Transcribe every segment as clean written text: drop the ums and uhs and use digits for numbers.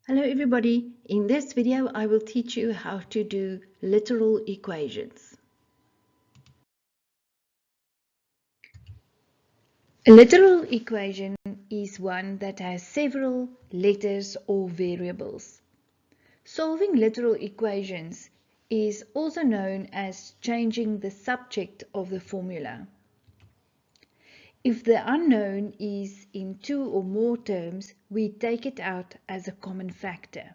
Hello everybody, in this video I will teach you how to do literal equations. A literal equation is one that has several letters or variables. Solving literal equations is also known as changing the subject of the formula. If the unknown is in two or more terms, we take it out as a common factor.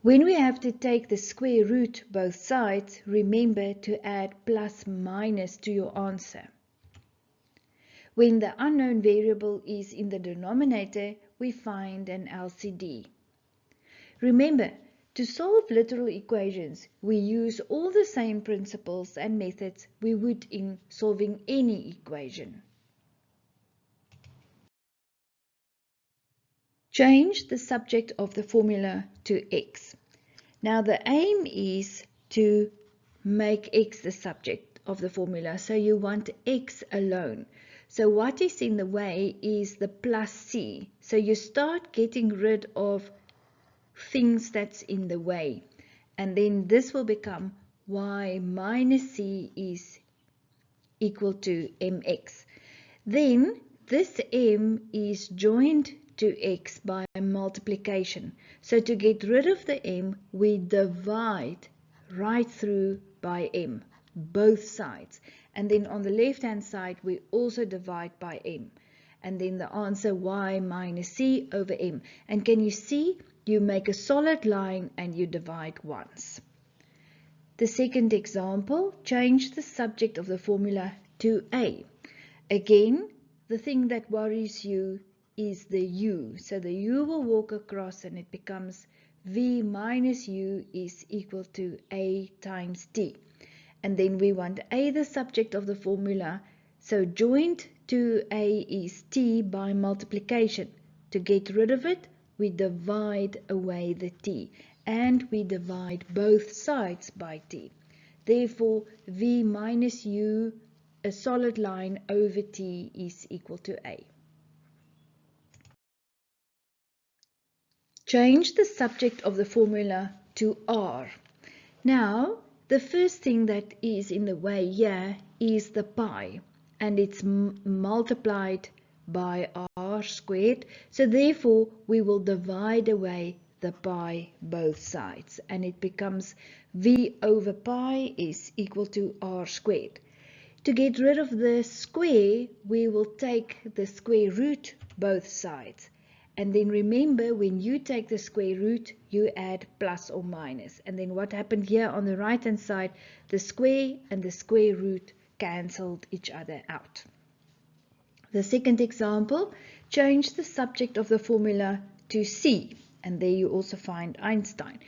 When we have to take the square root both sides, remember to add plus minus to your answer. When the unknown variable is in the denominator, we find an LCD. Remember, to solve literal equations, we use all the same principles and methods we would in solving any equation. Change the subject of the formula to x. Now the aim is to make x the subject of the formula, so you want x alone. So what is in the way is the plus c. So you start getting rid of things that's in the way. And then this will become y minus c is equal to mx. Then this m is joined to x by multiplication. So to get rid of the m, we divide right through by m, both sides. And then on the left hand side, we also divide by m. And then the answer y minus c over m. And can you see? You make a solid line and you divide once. The second example, change the subject of the formula to a. Again, the thing that worries you is the u. So the u will walk across and it becomes v minus u is equal to a times t. And then we want a the subject of the formula. So joined to a is t by multiplication. To get rid of it, we divide away the t. And we divide both sides by t. Therefore, v minus u, a solid line over t, is equal to a. Change the subject of the formula to r. Now, the first thing that is in the way here is the pi, and it's multiplied by r squared. So therefore, we will divide away the pi both sides, and it becomes v over pi is equal to r squared. To get rid of the square, we will take the square root both sides. And then remember, when you take the square root, you add plus or minus. And then what happened here on the right hand side, the square and the square root cancelled each other out. The second example, change the subject of the formula to c. And there you also find Einstein.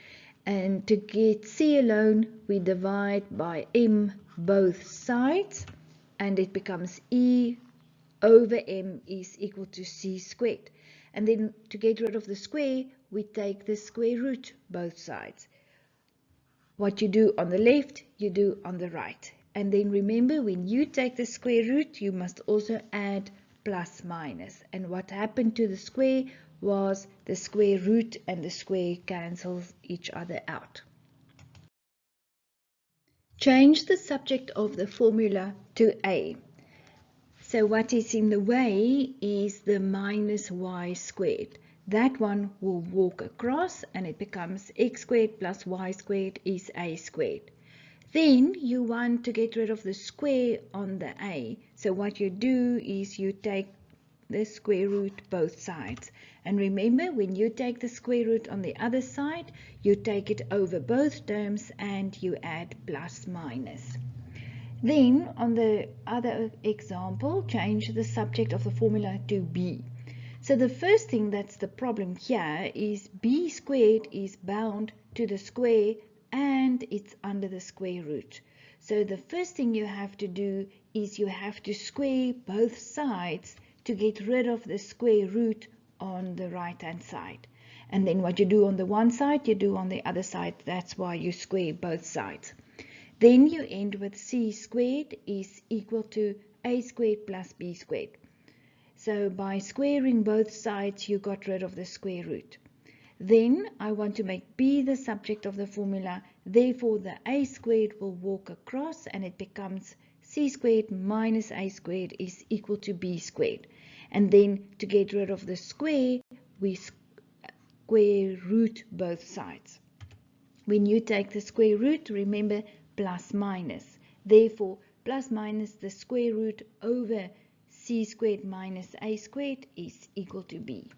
And to get c alone, we divide by m both sides. And it becomes e over m is equal to c squared. And then to get rid of the square, we take the square root both sides. What you do on the left, you do on the right. And then remember, when you take the square root, you must also add plus minus. And what happened to the square was the square root and the square cancels each other out. Change the subject of the formula to a. So what is in the way is the minus y squared. That one will walk across and it becomes x squared plus y squared is a squared. Then you want to get rid of the square on the a. So what you do is you take the square root both sides. And remember, when you take the square root on the other side, you take it over both terms and you add plus minus. Then, on the other example, change the subject of the formula to b. So the first thing that's the problem here is b squared is bound to the square and it's under the square root. So the first thing you have to do is you have to square both sides to get rid of the square root on the right hand side. And then what you do on the one side, you do on the other side. That's why you square both sides. Then you end with c squared is equal to a squared plus b squared. So by squaring both sides, you got rid of the square root. Then I want to make b the subject of the formula. Therefore, the a squared will walk across and it becomes c squared minus a squared is equal to b squared. And then to get rid of the square, we square root both sides. When you take the square root, remember plus minus. Therefore, plus minus the square root over c squared minus a squared is equal to b.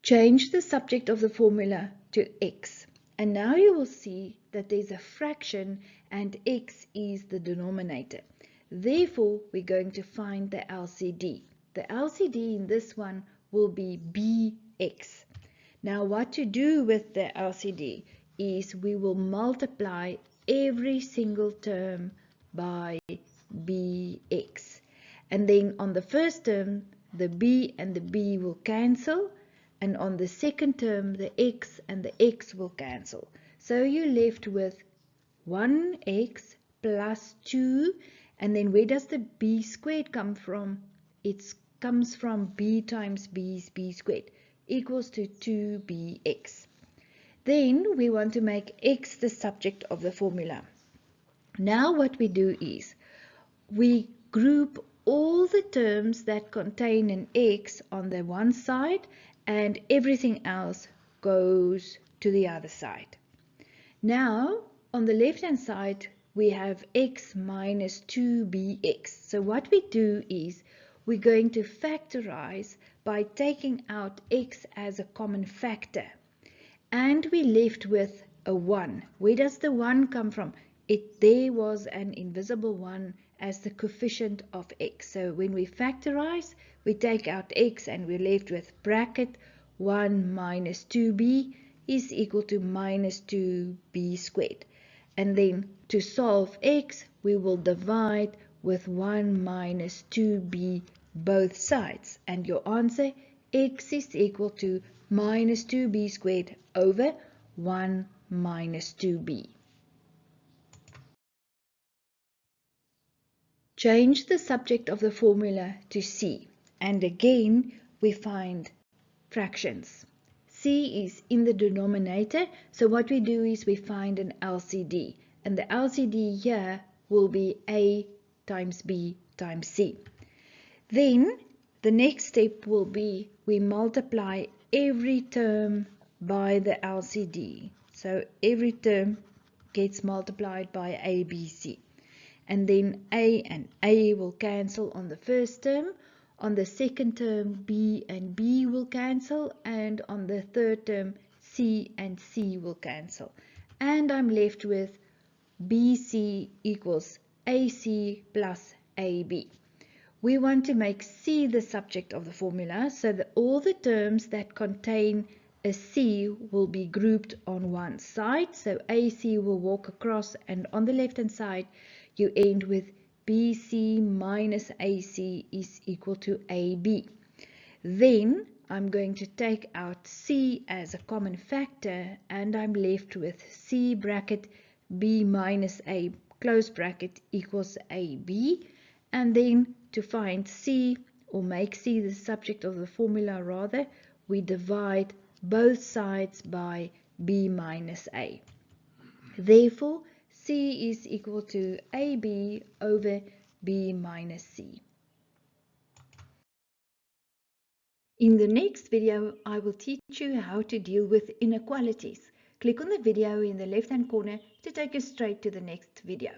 Change the subject of the formula to x. And now you will see that there's a fraction and x is the denominator. Therefore, we're going to find the LCD. The LCD in this one will be bx. Now what to do with the LCD is we will multiply every single term by bx. And then on the first term, the b and the b will cancel. And on the second term, the x and the x will cancel. So you're left with 1x plus 2. And then where does the b squared come from? It comes from b times b squared equals to 2bx. Then we want to make x the subject of the formula. Now what we do is we group all the terms that contain an x on the one side and everything else goes to the other side. Now on the left hand side we have x minus 2bx. So what we do is we're going to factorize by taking out x as a common factor. And we're left with a 1. Where does the 1 come from? There was an invisible 1 as the coefficient of x. So when we factorize, we take out x and we're left with bracket 1 minus 2b is equal to minus 2b squared. And then to solve x, we will divide with 1 minus 2b both sides. And your answer, x is equal to minus 2b squared over 1 minus 2b. Change the subject of the formula to c. And again, we find fractions. C is in the denominator. So what we do is we find an LCD. And the LCD here will be a times b times c. Then the next step will be we multiply every term by the LCD. So every term gets multiplied by a, b, c. And then a and a will cancel on the first term. On the second term, b and b will cancel. And on the third term, c and c will cancel. And I'm left with bc equals ac plus ab. We want to make c the subject of the formula so that all the terms that contain a c will be grouped on one side. So ac will walk across, and on the left hand side you end with bc minus ac is equal to ab. Then I'm going to take out c as a common factor, and I'm left with c bracket b minus a close bracket equals ab. And then to find c, or make c the subject of the formula rather, we divide both sides by b minus a. Therefore, c is equal to ab over b minus c. In the next video, I will teach you how to deal with inequalities. Click on the video in the left-hand corner to take you straight to the next video.